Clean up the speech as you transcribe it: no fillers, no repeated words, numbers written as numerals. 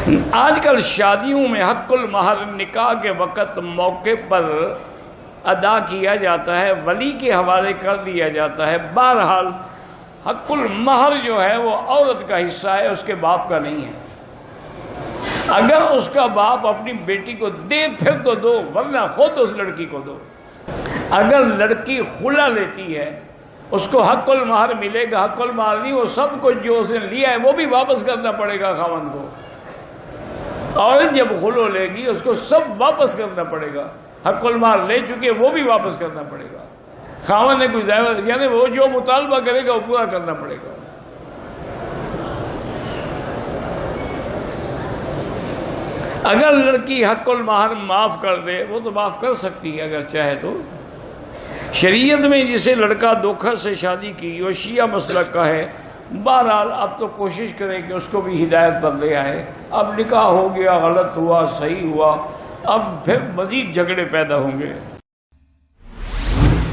آج کل شادیوں میں حق المہر نکاح کے وقت موقع پر ادا کیا جاتا ہے، ولی کے حوالے کر دیا جاتا ہے۔ بہرحال حق المہر جو ہے وہ عورت کا حصہ ہے، اس کے باپ کا نہیں ہے۔ اگر اس کا باپ اپنی بیٹی کو دے پھر تو دو، ورنہ خود اس لڑکی کو دو۔ اگر لڑکی خلا لیتی ہے اس کو حق المہر ملے گا، حق المہر نہیں، وہ سب کچھ جو اس نے لیا ہے وہ بھی واپس کرنا پڑے گا خاوند کو۔ عورت جب خلو لے گی اس کو سب واپس کرنا پڑے گا، حق المہر لے چکے وہ بھی واپس کرنا پڑے گا۔ خاوند نے کوئی زیادہ یعنی وہ جو مطالبہ کرے گا وہ پورا کرنا پڑے گا۔ اگر لڑکی حق المہر معاف کر دے، وہ تو معاف کر سکتی ہے اگر چاہے تو۔ شریعت میں جسے لڑکا دھوکہ سے شادی کی وہ شیعہ مسلک کا ہے، بہرحال اب تو کوشش کریں کہ اس کو بھی ہدایت پر لے آئے۔ اب نکاح ہو گیا، غلط ہوا، صحیح ہوا، اب پھر مزید جھگڑے پیدا ہوں گے۔